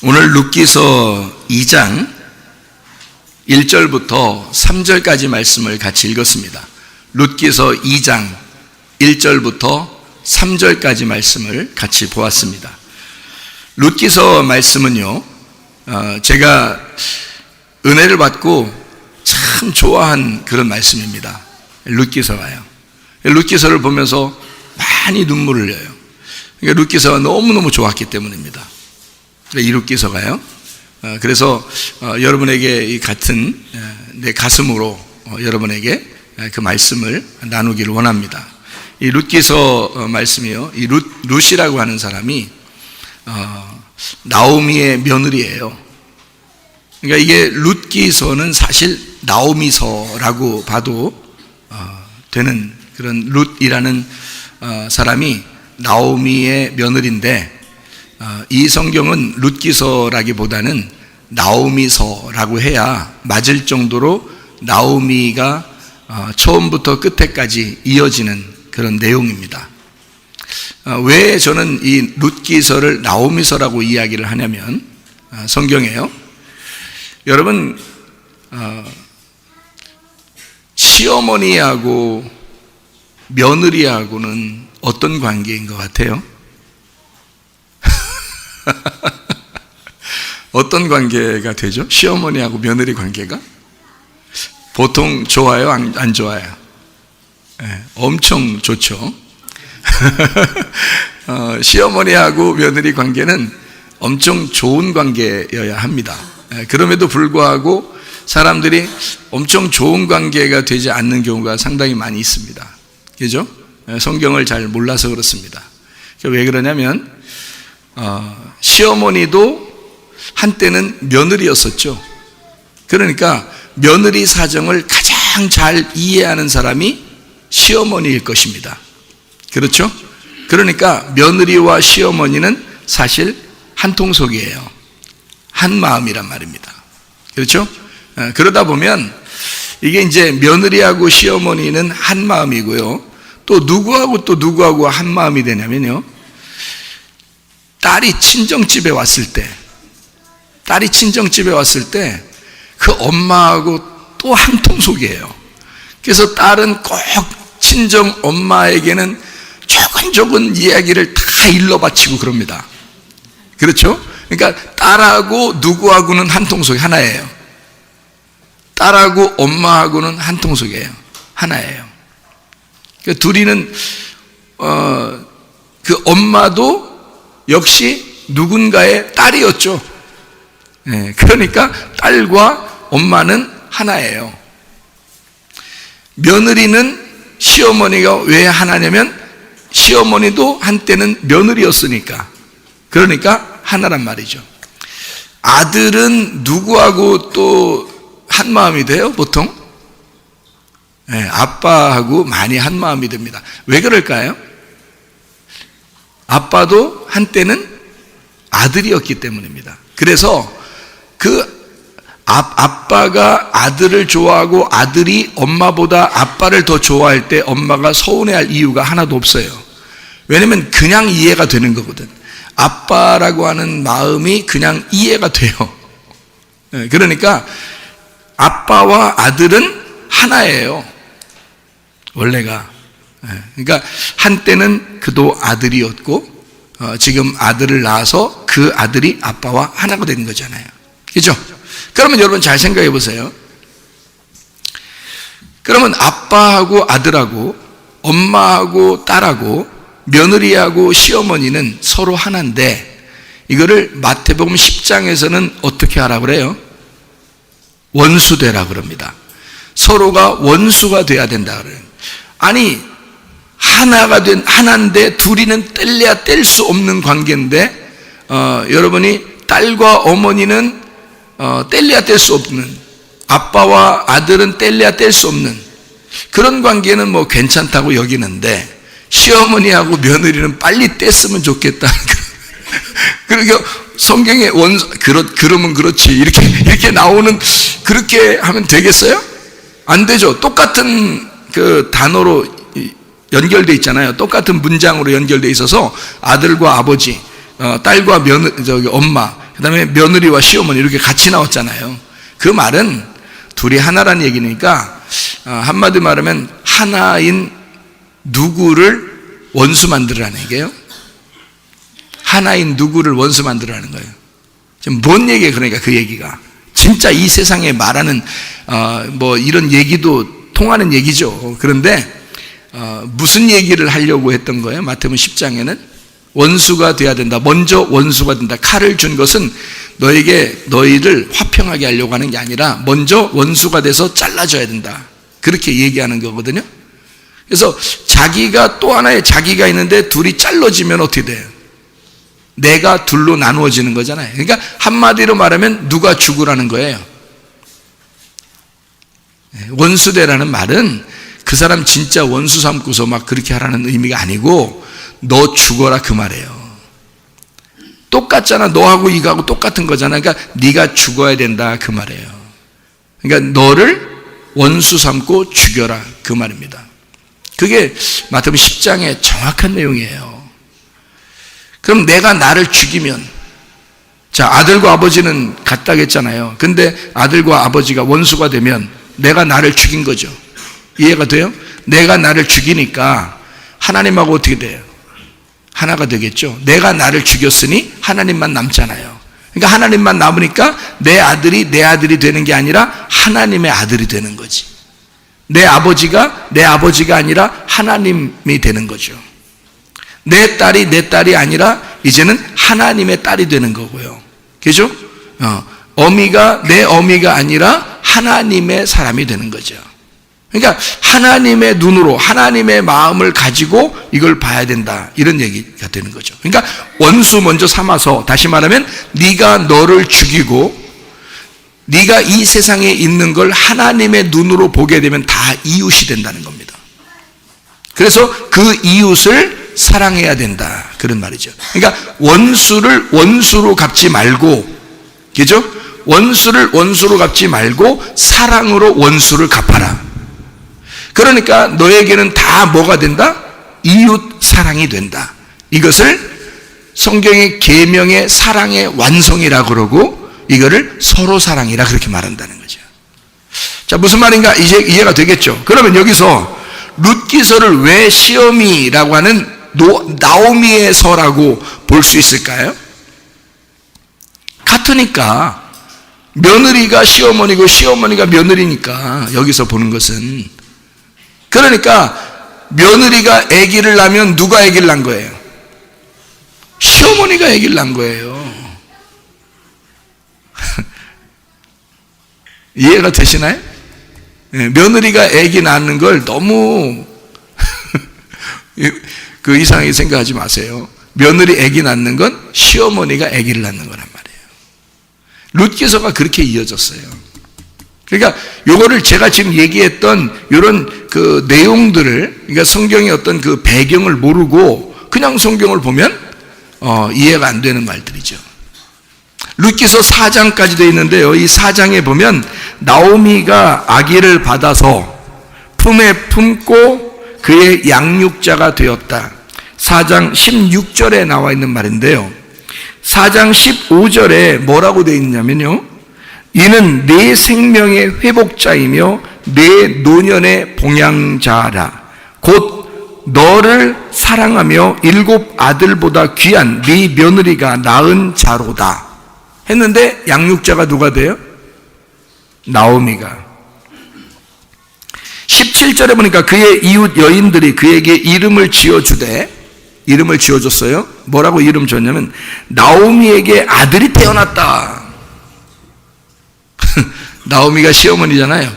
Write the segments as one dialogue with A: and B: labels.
A: 오늘 룻기서 2장 1절부터 3절까지 말씀을 같이 읽었습니다. 룻기서 2장 1절부터 3절까지 말씀을 같이 보았습니다. 룻기서 말씀은요, 제가 은혜를 받고 참 좋아한 그런 말씀입니다. 룻기서가요. 룻기서를 보면서 많이 눈물을 흘려요. 그러니까 룻기서가 너무너무 좋았기 때문입니다. 이 룻기서가요. 그래서 여러분에게 이 같은 내 가슴으로 여러분에게 그 말씀을 나누기를 원합니다. 이 룻기서 말씀이요, 이 룻이라고 하는 사람이 나오미의 며느리예요. 그러니까 이게 룻기서는 사실 나오미서라고 봐도 되는 그런 룻이라는 사람이 나오미의 며느리인데, 이 성경은 룻기서라기보다는 나오미서라고 해야 맞을 정도로 나오미가 처음부터 끝에까지 이어지는 그런 내용입니다. 왜 저는 이 룻기서를 나오미서라고 이야기를 하냐면, 성경에요, 여러분 시어머니하고 며느리하고는 어떤 관계인 것 같아요? 어떤 관계가 되죠? 시어머니하고 며느리 관계가? 보통 좋아요? 안 좋아요? 네, 엄청 좋죠. 시어머니하고 며느리 관계는 엄청 좋은 관계여야 합니다. 그럼에도 불구하고 사람들이 엄청 좋은 관계가 되지 않는 경우가 상당히 많이 있습니다. 그죠? 성경을 잘 몰라서 그렇습니다. 왜 그러냐면, 시어머니도 한때는 며느리였었죠. 그러니까 며느리 사정을 가장 잘 이해하는 사람이 시어머니일 것입니다. 그렇죠? 그러니까 며느리와 시어머니는 사실 한 통속이에요. 한 마음이란 말입니다. 그렇죠? 그러다 보면 이게 이제 며느리하고 시어머니는 한 마음이고요, 또 누구하고 한 마음이 되냐면요, 딸이 친정집에 왔을 때 그 엄마하고 또 한 통속이에요. 그래서 딸은 꼭 친정 엄마에게는 조금 이야기를 다 일러 바치고 그럽니다. 그렇죠? 그러니까 딸하고 누구하고는 한 통속이 하나예요. 딸하고 엄마하고는 한 통속이에요. 하나예요. 그러니까 둘이는 그 엄마도 역시 누군가의 딸이었죠. 네, 그러니까 딸과 엄마는 하나예요. 며느리는 시어머니가 왜 하나냐면, 시어머니도 한때는 며느리였으니까. 그러니까 하나란 말이죠. 아들은 누구하고 또 한 마음이 돼요, 보통? 네, 아빠하고 많이 한 마음이 됩니다. 왜 그럴까요? 아빠도 한때는 아들이었기 때문입니다. 그래서 아빠가 아들을 좋아하고 아들이 엄마보다 아빠를 더 좋아할 때 엄마가 서운해할 이유가 하나도 없어요. 왜냐면 그냥 이해가 되는 거거든. 아빠라고 하는 마음이 그냥 이해가 돼요. 그러니까 아빠와 아들은 하나예요, 원래가. 그러니까 한때는 그도 아들이었고, 지금 아들을 낳아서 그 아들이 아빠와 하나가 된 거잖아요. 그죠? 그러면 여러분 잘 생각해 보세요. 그러면 아빠하고 아들하고 엄마하고 딸하고 며느리하고 시어머니는 서로 하나인데, 이거를 마태복음 10장에서는 어떻게 하라고 그래요? 원수되라 그럽니다. 서로가 원수가 돼야 된다 그래요. 아니, 하나인데 둘이는 뗄래야 뗄 수 없는 관계인데, 여러분이 딸과 어머니는 뗄래야 뗄 수 없는, 아빠와 아들은 뗄래야 뗄 수 없는 그런 관계는 뭐 괜찮다고 여기는데, 시어머니하고 며느리는 빨리 뗐으면 좋겠다. 그러니까 성경에 그러면 그렇지 이렇게 나오는, 그렇게 하면 되겠어요? 안 되죠. 똑같은 그 단어로 연결되어 있잖아요. 똑같은 문장으로 연결되어 있어서 아들과 아버지, 딸과 엄마, 그 다음에 며느리와 시어머니 이렇게 같이 나왔잖아요. 그 말은 둘이 하나라는 얘기니까 한마디 말하면 하나인 누구를 원수 만들으라는 얘기예요. 하나인 누구를 원수 만들으라는 거예요. 지금 뭔 얘기예요? 그러니까 그 얘기가 진짜 이 세상에 말하는 뭐 이런 얘기도 통하는 얘기죠. 그런데 무슨 얘기를 하려고 했던 거예요? 마태복음 10장에는 원수가 돼야 된다. 먼저 원수가 된다. 칼을 준 것은 너희를 화평하게 하려고 하는 게 아니라 먼저 원수가 돼서 잘라줘야 된다. 그렇게 얘기하는 거거든요. 그래서 자기가 또 하나의 자기가 있는데 둘이 잘라지면 어떻게 돼요? 내가 둘로 나누어지는 거잖아요. 그러니까 한마디로 말하면 누가 죽으라는 거예요. 원수되라는 말은 그 사람 진짜 원수 삼고서 막 그렇게 하라는 의미가 아니고 너 죽어라 그 말이에요. 똑같잖아. 너하고 이거하고 똑같은 거잖아. 그러니까 네가 죽어야 된다 그 말이에요. 그러니까 너를 원수 삼고 죽여라 그 말입니다. 그게 마태복음 10장의 정확한 내용이에요. 그럼 내가 나를 죽이면, 자, 아들과 아버지는 같다겠잖아요. 근데 아들과 아버지가 원수가 되면 내가 나를 죽인 거죠. 이해가 돼요? 내가 나를 죽이니까 하나님하고 어떻게 돼요? 하나가 되겠죠. 내가 나를 죽였으니 하나님만 남잖아요. 그러니까 하나님만 남으니까 내 아들이 되는 게 아니라 하나님의 아들이 되는 거지. 내 아버지가 아니라 하나님이 되는 거죠. 내 딸이 아니라 이제는 하나님의 딸이 되는 거고요. 그죠? 내 어미가 아니라 하나님의 사람이 되는 거죠. 그러니까 하나님의 눈으로 하나님의 마음을 가지고 이걸 봐야 된다. 이런 얘기가 되는 거죠. 그러니까 원수 먼저 삼아서, 다시 말하면 네가 너를 죽이고 네가 이 세상에 있는 걸 하나님의 눈으로 보게 되면 다 이웃이 된다는 겁니다. 그래서 그 이웃을 사랑해야 된다. 그런 말이죠. 그러니까 원수를 원수로 갚지 말고, 그죠? 원수를 원수로 갚지 말고 사랑으로 원수를 갚아라. 그러니까 너에게는 다 뭐가 된다? 이웃 사랑이 된다. 이것을 성경의 계명의 사랑의 완성이라고 그러고 이거를 서로 사랑이라 그렇게 말한다는 거죠. 자, 무슨 말인가 이제 이해가 되겠죠? 그러면 여기서 룻기서를 왜 시어미라고 하는 나오미의 서라고 볼 수 있을까요? 같으니까 며느리가 시어머니고 시어머니가 며느리니까 여기서 보는 것은, 그러니까 며느리가 아기를 낳으면 누가 아기를 낳은 거예요? 시어머니가 아기를 낳은 거예요. 이해가 되시나요? 네, 며느리가 아기 낳는 걸 너무 그 이상하게 생각하지 마세요. 며느리 아기 낳는 건 시어머니가 아기를 낳는 거란 말이에요. 룻기서가 그렇게 이어졌어요. 그러니까 요거를 제가 지금 얘기했던 이런 그 내용들을, 그러니까 성경의 어떤 그 배경을 모르고 그냥 성경을 보면 이해가 안 되는 말들이죠. 룻기서 4장까지 되어 있는데요. 이 4장에 보면 나오미가 아기를 받아서 품에 품고 그의 양육자가 되었다. 4장 16절에 나와 있는 말인데요. 4장 15절에 뭐라고 되어 있냐면요. 이는 내 생명의 회복자이며 내 노년의 봉양자라. 곧 너를 사랑하며 7 아들보다 귀한 네 며느리가 낳은 자로다 했는데 양육자가 누가 돼요? 나오미가. 17절에 보니까 그의 이웃 여인들이 그에게 이름을 지어줬어요. 뭐라고 이름 줬냐면 나오미에게 아들이 태어났다. 나오미가 시어머니잖아요.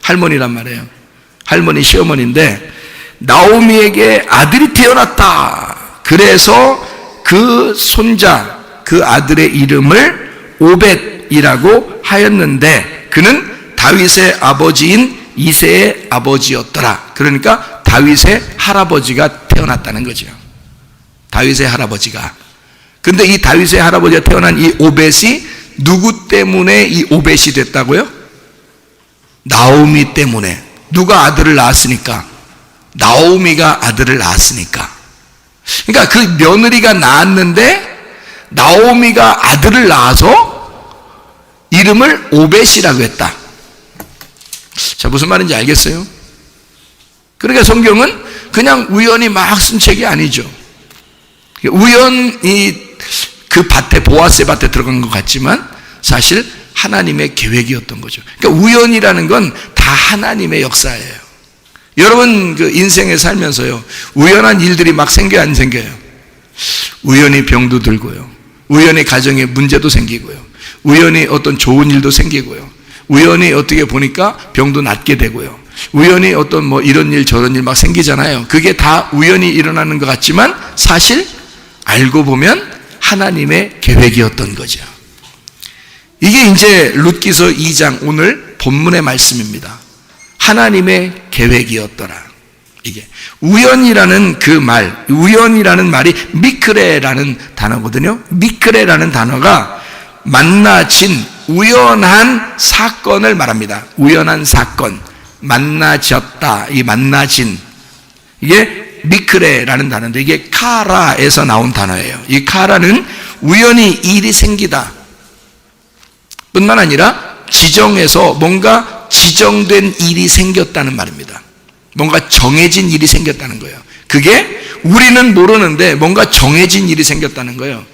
A: 할머니란 말이에요. 할머니 시어머니인데 나오미에게 아들이 태어났다. 그래서 그 손자, 그 아들의 이름을 오벳이라고 하였는데 그는 다윗의 아버지인 이새의 아버지였더라. 그러니까 다윗의 할아버지가 태어났다는 거죠. 다윗의 할아버지가. 근데 이 다윗의 할아버지가 태어난 이 오벳이 누구 때문에 이 오벳이 됐다고요? 나오미 때문에. 누가 아들을 낳았으니까? 나오미가 아들을 낳았으니까. 그러니까 그 며느리가 낳았는데 나오미가 아들을 낳아서 이름을 오벳이라고 했다. 자, 무슨 말인지 알겠어요? 그러니까 성경은 그냥 우연히 막 쓴 책이 아니죠. 우연히 그 밭에, 보아스의 밭에 들어간 것 같지만 사실 하나님의 계획이었던 거죠. 그러니까 우연이라는 건 다 하나님의 역사예요. 여러분 그 인생에 살면서요, 우연한 일들이 막 생겨요, 안 생겨요? 우연히 병도 들고요, 우연히 가정에 문제도 생기고요, 우연히 어떤 좋은 일도 생기고요, 우연히 어떻게 보니까 병도 낫게 되고요, 우연히 어떤 뭐 이런 일 저런 일 막 생기잖아요. 그게 다 우연히 일어나는 것 같지만 사실 알고 보면 하나님의 계획이었던 거죠. 이게 이제 룻기서 2장 오늘 본문의 말씀입니다. 하나님의 계획이었더라. 이게 우연이라는 그 말, 우연이라는 말이 미크레라는 단어거든요. 미크레라는 단어가 만나진 우연한 사건을 말합니다. 우연한 사건, 만나졌다, 이 만나진, 이게 미크레라는 단어인데 이게 카라에서 나온 단어예요. 이 카라는 우연히 일이 생기다 뿐만 아니라 지정해서 뭔가 지정된 일이 생겼다는 말입니다. 뭔가 정해진 일이 생겼다는 거예요. 그게 우리는 모르는데 뭔가 정해진 일이 생겼다는 거예요.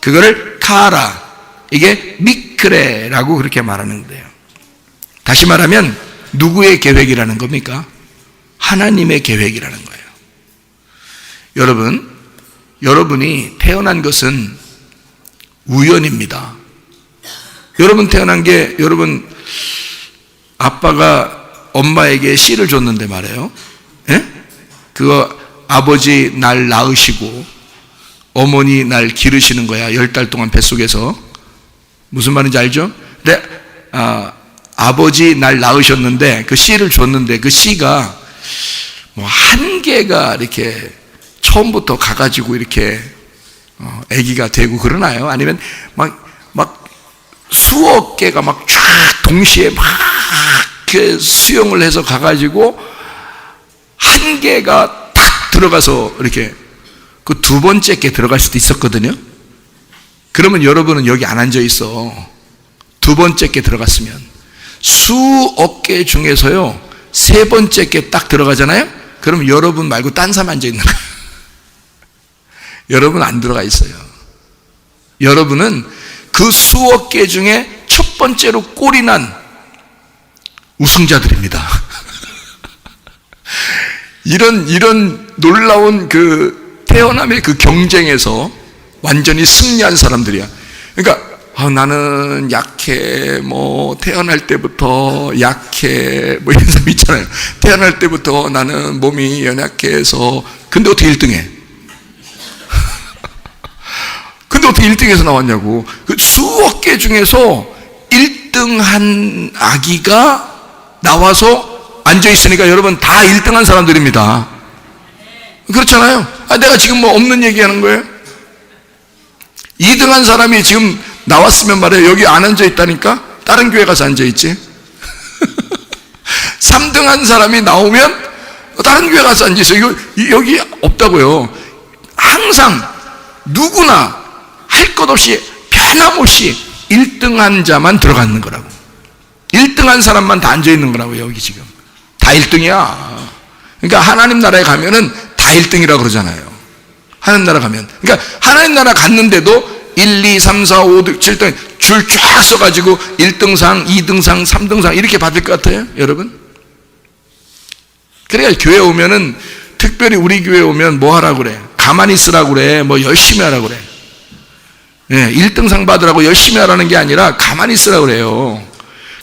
A: 그거를 카라, 이게 미크레라고 그렇게 말하는데요. 다시 말하면 누구의 계획이라는 겁니까? 하나님의 계획이라는 거예요. 여러분이 태어난 것은 우연입니다. 여러분 태어난 게, 여러분 아빠가 엄마에게 씨를 줬는데 말이에요. 예? 그거 아버지 날 낳으시고 어머니 날 기르시는 거야. 10달 동안 뱃속에서. 무슨 말인지 알죠? 근데 아버지 날 낳으셨는데 그 씨를 줬는데 그 씨가 뭐 한 개가 이렇게 처음부터 가가지고 이렇게 아기가 되고 그러나요? 아니면 막 수억 개가 막 쫙 동시에 막 이렇게 수용을 해서 가가지고 한 개가 탁 들어가서 이렇게 그 두 번째 게 들어갈 수도 있었거든요. 그러면 여러분은 여기 안 앉아 있어. 두 번째 게 들어갔으면 수억 개 중에서요 세 번째 게 딱 들어가잖아요. 그럼 여러분 말고 딴 사람 앉아 있는 거예요. 여러분 안 들어가 있어요. 여러분은 그 수억 개 중에 첫 번째로 꼴이 난 우승자들입니다. 이런 놀라운 그 태어남의 그 경쟁에서 완전히 승리한 사람들이야. 그러니까 나는 약해, 뭐 태어날 때부터 약해, 뭐 이런 사람 있잖아요. 태어날 때부터 나는 몸이 연약해서. 근데 어떻게 1등해? 근데 어떻게 1등에서 나왔냐고. 그 수억 개 중에서 1등한 아기가 나와서 앉아있으니까 여러분 다 1등한 사람들입니다. 그렇잖아요. 내가 지금 뭐 없는 얘기하는 거예요? 2등한 사람이 지금 나왔으면 말이에요. 여기 안 앉아있다니까? 다른 교회 가서 앉아있지. 3등한 사람이 나오면 다른 교회 가서 앉아있어요. 여기 없다고요. 항상 누구나 할 것 없이 변함없이 1등한 자만 들어가는 거라고. 1등한 사람만 다 앉아있는 거라고. 여기 지금 다 1등이야. 그러니까 하나님 나라에 가면은 다 1등이라고 그러잖아요. 하나님 나라 가면. 그러니까 하나님 나라 갔는데도 1, 2, 3, 4, 5, 6, 7등 줄 쫙 써가지고 1등상, 2등상, 3등상 이렇게 받을 것 같아요, 여러분? 그러니까 교회 오면은, 특별히 우리 교회 오면 뭐 하라고 그래? 가만히 있으라고 그래. 뭐 열심히 하라고 그래. 예, 1등상 받으라고 열심히 하라는 게 아니라 가만히 있으라고 그래요.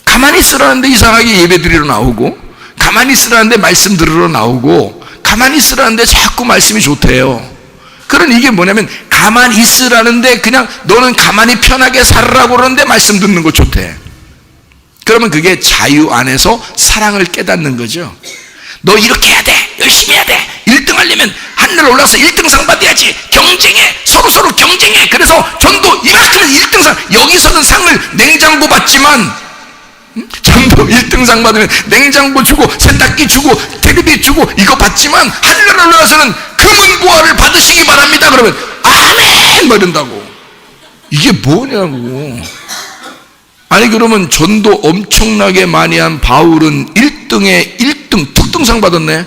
A: 가만히 있으라는데 이상하게 예배 드리러 나오고, 가만히 있으라는데 말씀 들으러 나오고, 가만히 있으라는데 자꾸 말씀이 좋대요. 그런 이게 뭐냐면 가만히 있으라는데 그냥 너는 가만히 편하게 살으라고 그러는데 말씀 듣는 거 좋대. 그러면 그게 자유 안에서 사랑을 깨닫는 거죠. 너 이렇게 해야 돼. 열심히 해야 돼. 1등 하려면 하늘 올라서 1등상 받아야지. 경쟁해. 서로 경쟁해. 그래서 전도 이만큼은 1등상. 여기서는 상을 냉장고 받지만 전도 1등상 받으면 냉장고 주고 세탁기 주고 텔레비 주고 이거 받지만 하늘 올라가서는 금은 보화를 받으시기 바랍니다. 그러면 아멘 뭐 이런다고. 이게 뭐냐고. 아니 그러면 전도 엄청나게 많이 한 바울은 1등에 1등 특등상 받았네.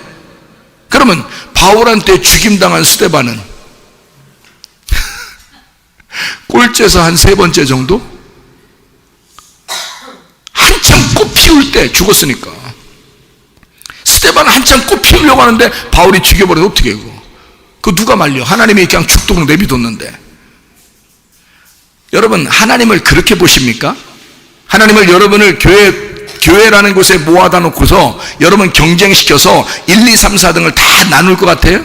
A: 그러면 바울한테 죽임당한 스데반은 꼴째에서 한 3번째 정도? 한참 꽃 피울 때 죽었으니까. 스데반은 한참 꽃 피우려고 하는데 바울이 죽여버려서 어떻게 해요? 그거 누가 말려? 하나님이 그냥 죽도록 내비뒀는데. 여러분, 하나님을 그렇게 보십니까? 하나님을 여러분을 교회라는 곳에 모아다 놓고서 여러분 경쟁시켜서 1, 2, 3, 4등을 다 나눌 것 같아요?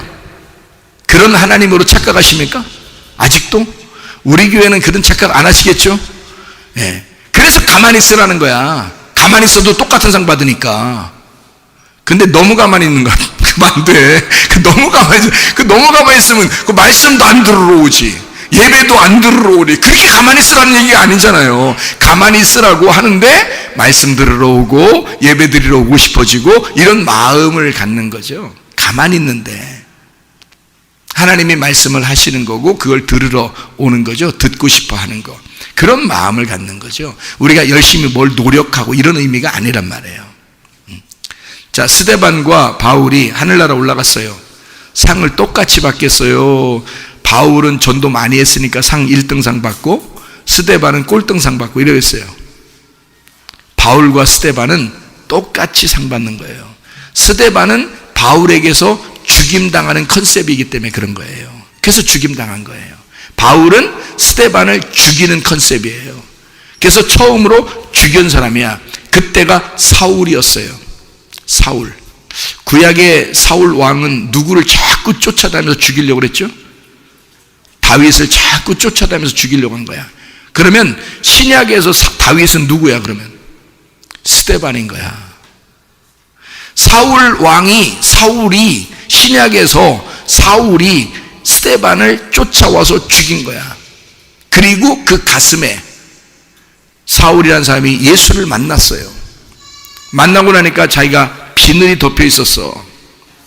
A: 그런 하나님으로 착각하십니까? 아직도? 우리 교회는 그런 착각 안 하시겠죠? 예. 그래서 가만히 있으라는 거야. 가만히 있어도 똑같은 상 받으니까. 근데 너무 가만히 있는 거 그만 안 돼. 너무 가만히 있으면 그 말씀도 안 들으러 오지. 예배도 안 들으러 오리. 그렇게 가만히 있으라는 얘기가 아니잖아요. 가만히 있으라고 하는데 말씀 들으러 오고 예배 드리러 오고 싶어지고 이런 마음을 갖는 거죠. 가만히 있는데 하나님이 말씀을 하시는 거고 그걸 들으러 오는 거죠. 듣고 싶어 하는 거. 그런 마음을 갖는 거죠. 우리가 열심히 뭘 노력하고 이런 의미가 아니란 말이에요. 자, 스데반과 바울이 하늘나라 올라갔어요. 상을 똑같이 받겠어요. 바울은 전도 많이 했으니까 상 1등상 받고 스데반은 꼴등상 받고 이러겠어요. 바울과 스데반은 똑같이 상 받는 거예요. 스데반은 바울에게서 죽임당하는 컨셉이기 때문에 그런 거예요. 그래서 죽임당한 거예요. 바울은 스데반을 죽이는 컨셉이에요. 그래서 처음으로 죽인 사람이야. 그때가 사울이었어요. 사울. 구약의 사울 왕은 누구를 자꾸 쫓아다니면서 죽이려고 그랬죠? 다윗을 자꾸 쫓아다니면서 죽이려고 한 거야. 그러면 신약에서 다윗은 누구야 그러면? 스데반인 거야. 사울이 신약에서 사울이 스데반을 쫓아와서 죽인 거야. 그리고 그 가슴에 사울이라는 사람이 예수를 만났어요. 만나고 나니까 자기가 비늘이 덮여 있었어.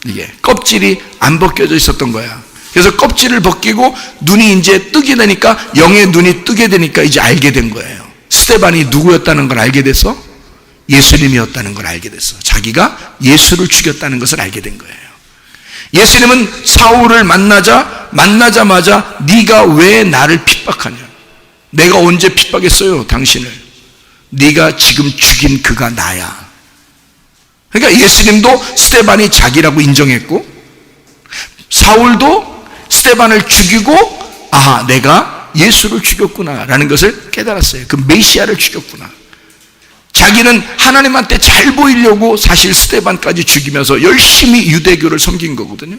A: 이게 껍질이 안 벗겨져 있었던 거야. 그래서 껍질을 벗기고 눈이 이제 뜨게 되니까, 영의 눈이 뜨게 되니까 이제 알게 된 거예요. 스데반이 누구였다는 걸 알게 돼서 예수님이었다는 걸 알게 됐어. 자기가 예수를 죽였다는 것을 알게 된 거예요. 예수님은 사울을 만나자마자 네가 왜 나를 핍박하냐? 내가 언제 핍박했어요 당신을? 네가 지금 죽인 그가 나야. 그러니까 예수님도 스데반이 자기라고 인정했고, 사울도 스데반을 죽이고, 아, 내가 예수를 죽였구나 라는 것을 깨달았어요. 그 메시아를 죽였구나. 자기는 하나님한테 잘 보이려고 사실 스데반까지 죽이면서 열심히 유대교를 섬긴 거거든요.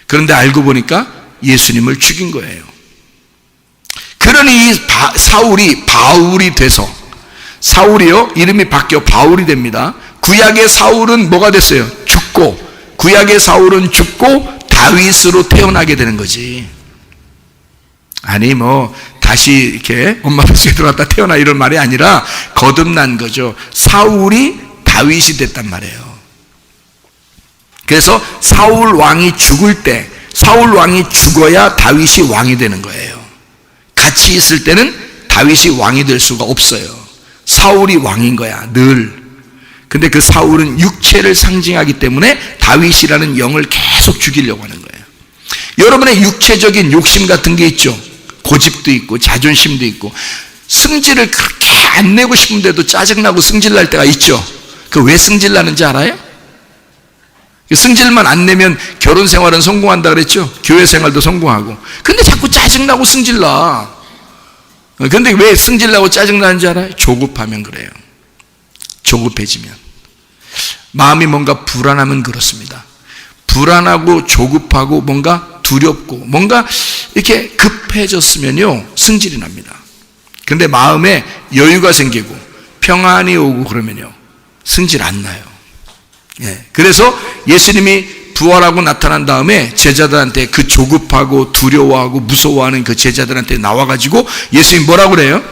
A: 그런데 알고 보니까 예수님을 죽인 거예요. 그러니 사울이 바울이 돼서, 사울이요 이름이 바뀌어 바울이 됩니다. 구약의 사울은 뭐가 됐어요? 죽고, 구약의 사울은 죽고 다윗으로 태어나게 되는 거지. 아니 다시 이렇게 엄마 뱃속에 들어갔다 태어나 이런 말이 아니라 거듭난 거죠. 사울이 다윗이 됐단 말이에요. 그래서 사울 왕이 죽을 때, 사울 왕이 죽어야 다윗이 왕이 되는 거예요. 같이 있을 때는 다윗이 왕이 될 수가 없어요. 사울이 왕인 거야 늘. 근데 그 사울은 육체를 상징하기 때문에 다윗이라는 영을 계속 죽이려고 하는 거예요. 여러분의 육체적인 욕심 같은 게 있죠. 고집도 있고 자존심도 있고, 승질을 그렇게 안 내고 싶은데도 짜증나고 승질날 때가 있죠. 그 왜 승질나는지 알아요? 승질만 안 내면 결혼 생활은 성공한다 그랬죠. 교회 생활도 성공하고. 근데 자꾸 짜증나고 승질나. 근데 왜 승질나고 짜증나는지 알아요? 조급하면 그래요. 조급해지면. 마음이 뭔가 불안하면 그렇습니다. 불안하고 조급하고 뭔가 두렵고 뭔가 이렇게 급해졌으면요 승질이 납니다. 근데 마음에 여유가 생기고 평안이 오고 그러면요 승질 안 나요. 예. 그래서 예수님이 부활하고 나타난 다음에 제자들한테, 그 조급하고 두려워하고 무서워하는 그 제자들한테 나와가지고 예수님이 뭐라고 그래요?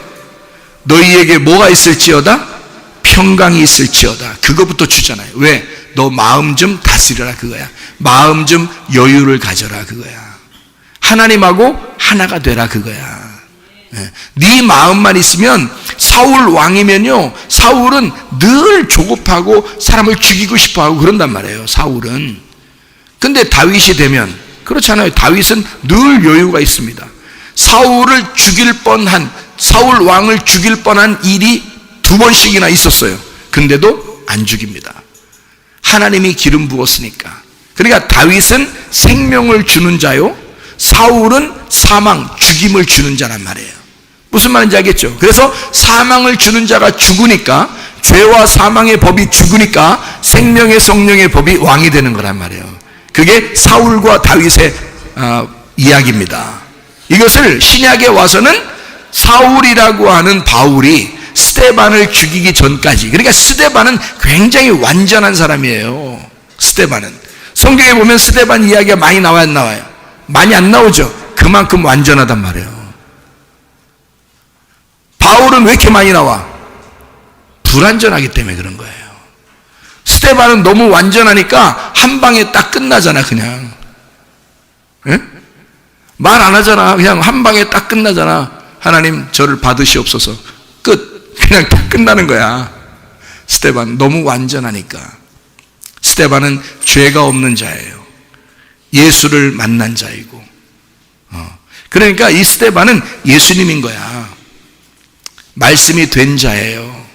A: 너희에게 뭐가 있을지어다? 평강이 있을지어다. 그거부터 주잖아요. 왜? 너 마음 좀 다스려라 그거야. 마음 좀 여유를 가져라 그거야. 하나님하고 하나가 되라 그거야. 네 마음만 있으면 사울 왕이면요, 사울은 늘 조급하고 사람을 죽이고 싶어하고 그런단 말이에요. 사울은. 근데 다윗이 되면 그렇잖아요. 다윗은 늘 여유가 있습니다. 사울 왕을 죽일 뻔한 일이 2번씩이나 있었어요. 근데도 안 죽입니다. 하나님이 기름 부었으니까. 그러니까 다윗은 생명을 주는 자요, 사울은 사망, 죽임을 주는 자란 말이에요. 무슨 말인지 알겠죠? 그래서 사망을 주는 자가 죽으니까, 죄와 사망의 법이 죽으니까 생명의 성령의 법이 왕이 되는 거란 말이에요. 그게 사울과 다윗의 이야기입니다. 이것을 신약에 와서는 사울이라고 하는 바울이 스데반을 죽이기 전까지, 그러니까 스데반은 굉장히 완전한 사람이에요. 스데반은 성경에 보면 스데반 이야기가 많이 나와요, 안 나와요? 많이 안 나오죠. 그만큼 완전하단 말이에요. 바울은 왜 이렇게 많이 나와? 불완전하기 때문에 그런 거예요. 스데반은 너무 완전하니까 한 방에 딱 끝나잖아. 그냥 말 안 하잖아. 그냥 한 방에 딱 끝나잖아. 하나님 저를 받으시옵소서. 끝. 그냥 딱 끝나는 거야. 스데반 너무 완전하니까. 스데반은 죄가 없는 자예요. 예수를 만난 자이고. 그러니까 이 스데반은 예수님인 거야. 말씀이 된 자예요.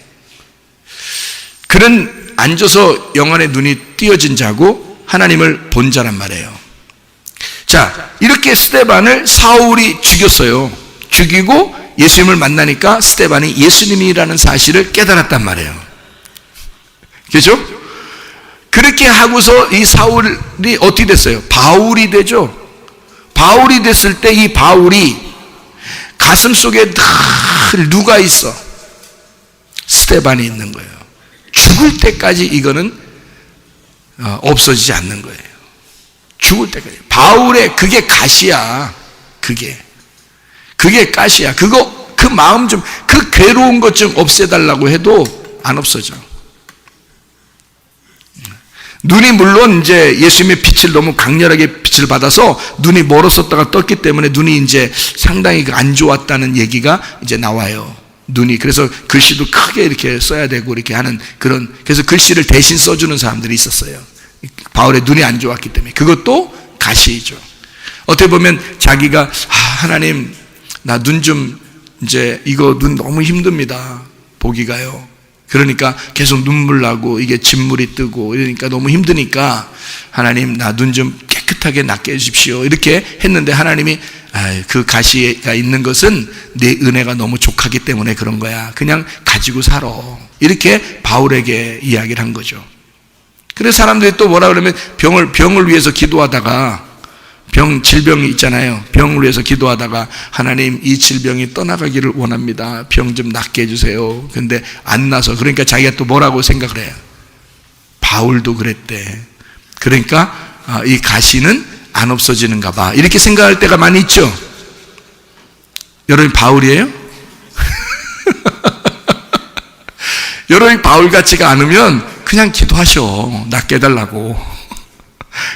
A: 그는 앉아서 영안의 눈이 띄어진 자고 하나님을 본 자란 말이에요. 자, 이렇게 스데반을 사울이 죽였어요. 죽이고 예수님을 만나니까 스데반이 예수님이라는 사실을 깨달았단 말이에요. 그렇죠? 그렇게 하고서 이 사울이 어떻게 됐어요? 바울이 되죠. 바울이 됐을 때 이 바울이 가슴속에 늘 누가 있어? 스데반이 있는 거예요. 죽을 때까지 이거는 없어지지 않는 거예요. 죽을 때까지. 바울의 그게 가시야. 그게 가시야. 그 마음 좀, 그 괴로운 것 좀 없애달라고 해도 안 없어져. 눈이 물론 이제 예수님의 빛을 너무 강렬하게 빛을 받아서 눈이 멀었었다가 떴기 때문에 눈이 이제 상당히 안 좋았다는 얘기가 이제 나와요. 눈이. 그래서 글씨도 크게 이렇게 써야 되고 이렇게 하는 그런, 그래서 글씨를 대신 써주는 사람들이 있었어요. 바울의 눈이 안 좋았기 때문에. 그것도 가시이죠. 어떻게 보면 자기가 하나님 나 눈 좀 이제 이거 눈 너무 힘듭니다. 보기가요. 그러니까 계속 눈물 나고 이게 진물이 뜨고 이러니까 너무 힘드니까 하나님 나 눈 좀 깨끗하게 낫게 해주십시오. 이렇게 했는데 하나님이 그 가시가 있는 것은 내 은혜가 너무 족하기 때문에 그런 거야. 그냥 가지고 살아. 이렇게 바울에게 이야기를 한 거죠. 그래서 사람들이 또 뭐라 그러면 병을 위해서 기도하다가 질병이 있잖아요. 병을 위해서 기도하다가 하나님 이 질병이 떠나가기를 원합니다. 병 좀 낫게 해주세요. 근데 안 나서 그러니까 자기가 또 뭐라고 생각을 해요. 바울도 그랬대. 그러니까 이 가시는 안 없어지는가 봐. 이렇게 생각할 때가 많이 있죠. 여러분이 바울이에요? 여러분이 바울 같지가 않으면 그냥 기도하셔. 낫게 해달라고.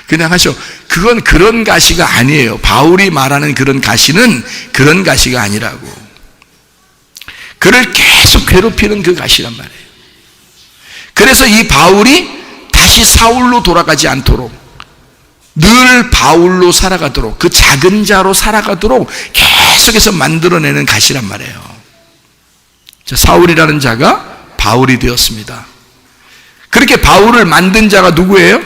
A: 그냥 하셔. 그건 그런 가시가 아니에요. 바울이 말하는 그런 가시는 그런 가시가 아니라고. 그를 계속 괴롭히는 그 가시란 말이에요. 그래서 이 바울이 다시 사울로 돌아가지 않도록 늘 바울로 살아가도록, 그 작은 자로 살아가도록 계속해서 만들어내는 가시란 말이에요. 자, 사울이라는 자가 바울이 되었습니다. 그렇게 바울을 만든 자가 누구예요?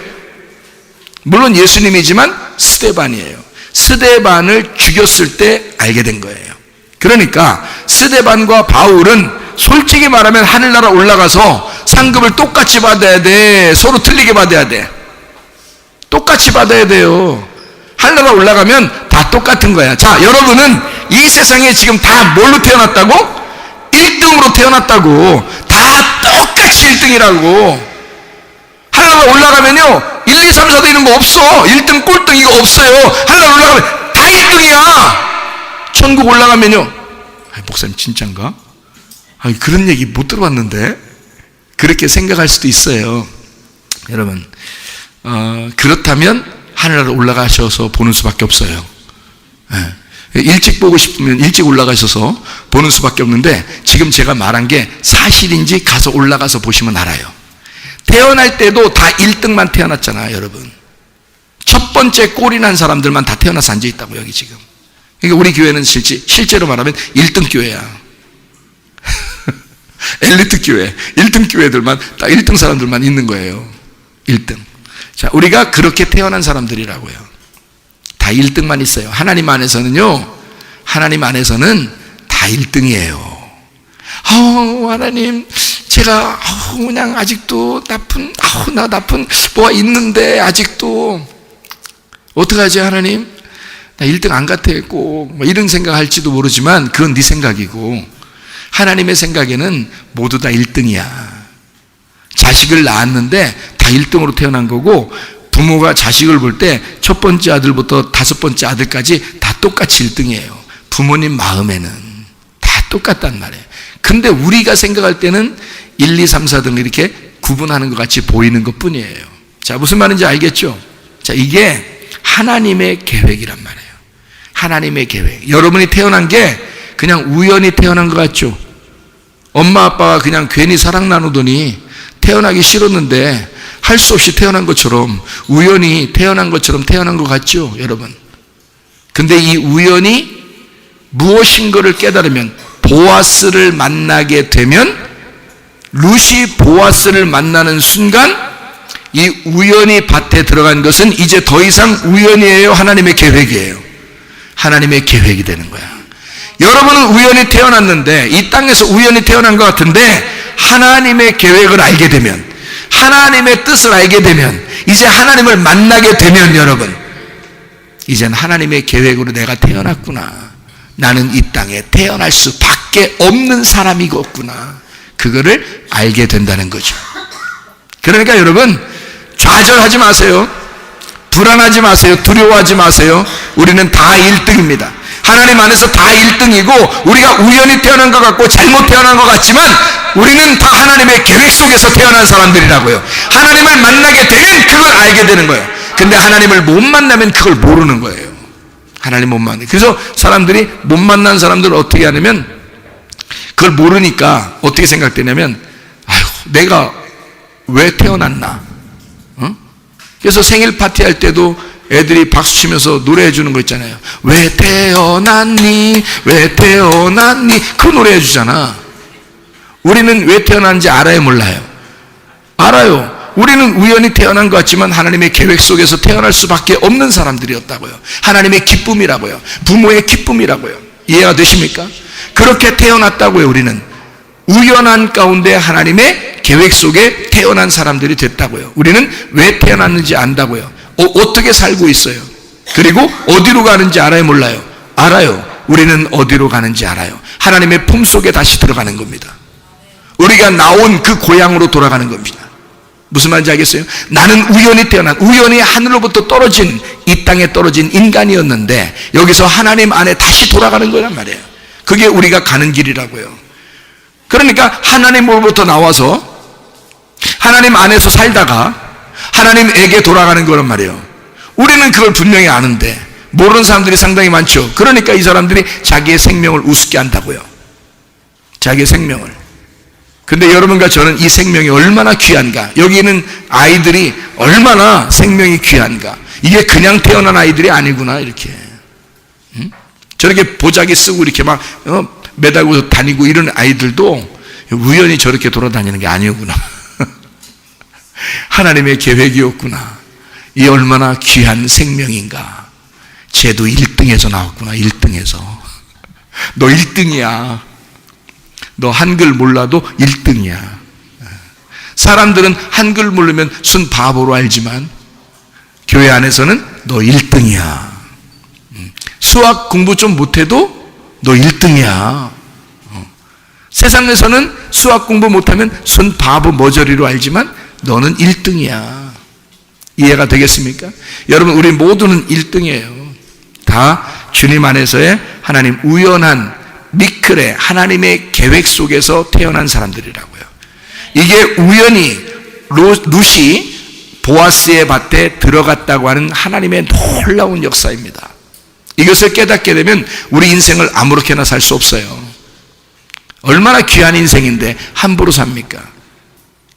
A: 물론 예수님이지만 스데반이에요. 스데반을 죽였을 때 알게 된 거예요. 그러니까 스데반과 바울은 솔직히 말하면 하늘나라 올라가서 상급을 똑같이 받아야 돼. 서로 틀리게 받아야 돼. 똑같이 받아야 돼요. 하늘나라 올라가면 다 똑같은 거야. 자, 여러분은 이 세상에 지금 다 뭘로 태어났다고? 1등으로 태어났다고. 다 똑같이 1등이라고. 하늘나라 올라가면요 1, 2, 3, 4등 이런 거 없어. 1등 꼴등 이거 없어요. 하늘나라 올라가면 다 1등이야. 천국 올라가면요, 목사님 진짠가? 그런 얘기 못 들어봤는데. 그렇게 생각할 수도 있어요. 여러분, 그렇다면 하늘나라 올라가셔서 보는 수밖에 없어요. 일찍 보고 싶으면 일찍 올라가셔서 보는 수밖에 없는데, 지금 제가 말한 게 사실인지 가서 올라가서 보시면 알아요. 태어날 때도 다 1등만 태어났잖아요, 여러분. 첫 번째 꼴이 난 사람들만 다 태어나서 앉아있다고, 여기 지금. 그러니까 우리 교회는 실제로 말하면 1등 교회야. 엘리트 교회, 1등 교회들만, 딱 1등 사람들만 있는 거예요. 1등. 자, 우리가 그렇게 태어난 사람들이라고요. 다 1등만 있어요. 하나님 안에서는요, 하나님 안에서는 다 1등이에요. 하나님, 제가, 그냥 아직도 나 나쁜 뭐가 있는데, 아직도, 어떡하지, 하나님? 나 1등 안 같아, 꼭. 뭐 이런 생각 할지도 모르지만, 그건 네 생각이고, 하나님의 생각에는 모두 다 1등이야. 자식을 낳았는데, 다 1등으로 태어난 거고, 부모가 자식을 볼 때 첫 번째 아들부터 5번째 아들까지 다 똑같이 1등이에요. 부모님 마음에는 다 똑같단 말이에요. 근데 우리가 생각할 때는 1, 2, 3, 4등 이렇게 구분하는 것 같이 보이는 것 뿐이에요. 자, 무슨 말인지 알겠죠? 자, 이게 하나님의 계획이란 말이에요. 하나님의 계획. 여러분이 태어난 게 그냥 우연히 태어난 것 같죠? 엄마 아빠가 그냥 괜히 사랑 나누더니 태어나기 싫었는데 할 수 없이 태어난 것처럼, 우연히 태어난 것처럼 태어난 것 같죠, 여러분? 근데 이 우연이 무엇인가를 깨달으면, 보아스를 만나게 되면, 룻이 보아스를 만나는 순간 이 우연히 밭에 들어간 것은 이제 더 이상 우연이에요, 하나님의 계획이에요? 하나님의 계획이 되는 거야. 여러분은 우연히 태어났는데, 이 땅에서 우연히 태어난 것 같은데, 하나님의 계획을 알게 되면, 하나님의 뜻을 알게 되면, 이제 하나님을 만나게 되면, 여러분, 이젠 하나님의 계획으로 내가 태어났구나, 나는 이 땅에 태어날 수밖에 없는 사람이겠구나, 그거를 알게 된다는 거죠. 그러니까 여러분, 좌절하지 마세요. 불안하지 마세요. 두려워하지 마세요. 우리는 다 1등입니다. 하나님 안에서 다 1등이고, 우리가 우연히 태어난 것 같고 잘못 태어난 것 같지만 우리는 다 하나님의 계획 속에서 태어난 사람들이라고요. 하나님을 만나게 되면 그걸 알게 되는 거예요. 근데 하나님을 못 만나면 그걸 모르는 거예요. 하나님 못 만나. 그래서 사람들이 못 만난 사람들을 어떻게 하냐면, 그걸 모르니까 어떻게 생각되냐면, 아이고, 내가 왜 태어났나? 그래서 생일 파티할 때도 애들이 박수 치면서 노래해 주는 거 있잖아요. 왜 태어났니? 왜 태어났니? 그 노래해 주잖아. 우리는 왜 태어났는지 알아요, 몰라요? 알아요. 우리는 우연히 태어난 것 같지만 하나님의 계획 속에서 태어날 수밖에 없는 사람들이었다고요. 하나님의 기쁨이라고요. 부모의 기쁨이라고요. 이해가 되십니까? 그렇게 태어났다고요. 우리는 우연한 가운데 하나님의 계획 속에 태어난 사람들이 됐다고요. 우리는 왜 태어났는지 안다고요. 어떻게 살고 있어요. 그리고 어디로 가는지 알아요, 몰라요? 알아요. 우리는 어디로 가는지 알아요. 하나님의 품속에 다시 들어가는 겁니다. 우리가 나온 그 고향으로 돌아가는 겁니다. 무슨 말인지 알겠어요? 나는 우연히 하늘로부터 떨어진, 이 땅에 떨어진 인간이었는데 여기서 하나님 안에 다시 돌아가는 거란 말이에요. 그게 우리가 가는 길이라고요. 그러니까 하나님으로부터 나와서 하나님 안에서 살다가 하나님에게 돌아가는 거란 말이에요. 우리는 그걸 분명히 아는데 모르는 사람들이 상당히 많죠. 그러니까 이 사람들이 자기의 생명을 우습게 한다고요. 자기의 생명을. 근데 여러분과 저는 이 생명이 얼마나 귀한가, 여기는 아이들이 얼마나 생명이 귀한가, 이게 그냥 태어난 아이들이 아니구나, 이렇게. 저렇게 보자기 쓰고 이렇게 막 매달고 다니고 이런 아이들도 우연히 저렇게 돌아다니는 게 아니었구나. 하나님의 계획이었구나. 이 얼마나 귀한 생명인가. 쟤도 1등에서 나왔구나. 1등에서. 너 1등이야. 너 한글 몰라도 1등이야. 사람들은 한글 모르면 순 바보로 알지만 교회 안에서는 너 1등이야. 수학 공부 좀 못해도 너 1등이야. 세상에서는 수학 공부 못하면 순 바보 머저리로 알지만 너는 1등이야. 이해가 되겠습니까? 여러분, 우리 모두는 1등이에요. 다 주님 안에서의 하나님 우연한 미클의 하나님의 계획 속에서 태어난 사람들이라고요. 이게 우연히 룻이 보아스의 밭에 들어갔다고 하는 하나님의 놀라운 역사입니다. 이것을 깨닫게 되면 우리 인생을 아무렇게나 살 수 없어요. 얼마나 귀한 인생인데 함부로 삽니까?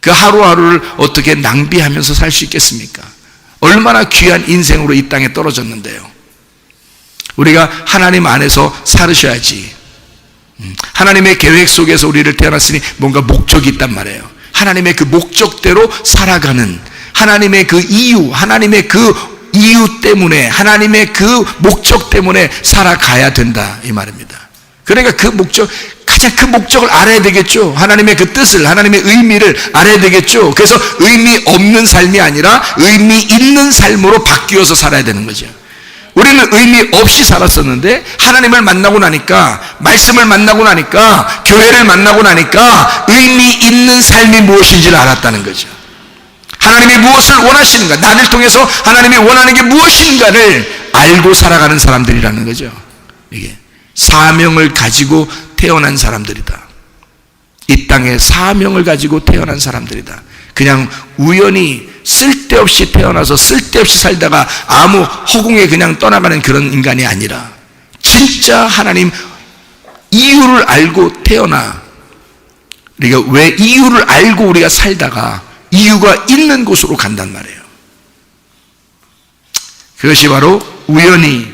A: 그 하루하루를 어떻게 낭비하면서 살 수 있겠습니까? 얼마나 귀한 인생으로 이 땅에 떨어졌는데요. 우리가 하나님 안에서 살으셔야지. 하나님의 계획 속에서 우리를 태어났으니 뭔가 목적이 있단 말이에요. 하나님의 그 목적대로 살아가는, 하나님의 그 이유, 하나님의 그 이유 때문에, 하나님의 그 목적 때문에 살아가야 된다 이 말입니다. 그러니까 그 목적, 가장 큰 목적을 알아야 되겠죠. 하나님의 그 뜻을, 하나님의 의미를 알아야 되겠죠. 그래서 의미 없는 삶이 아니라 의미 있는 삶으로 바뀌어서 살아야 되는 거죠. 우리는 의미 없이 살았었는데 하나님을 만나고 나니까, 말씀을 만나고 나니까, 교회를 만나고 나니까 의미 있는 삶이 무엇인지를 알았다는 거죠. 하나님이 무엇을 원하시는가, 나를 통해서 하나님이 원하는 게 무엇인가를 알고 살아가는 사람들이라는 거죠. 이게 사명을 가지고 태어난 사람들이다. 이 땅에 사명을 가지고 태어난 사람들이다. 그냥 우연히 쓸데없이 태어나서 쓸데없이 살다가 아무 허공에 그냥 떠나가는 그런 인간이 아니라 진짜 하나님 이유를 알고 태어나, 우리가 왜 이유를 알고 우리가 살다가 이유가 있는 곳으로 간단 말이에요. 그것이 바로 우연히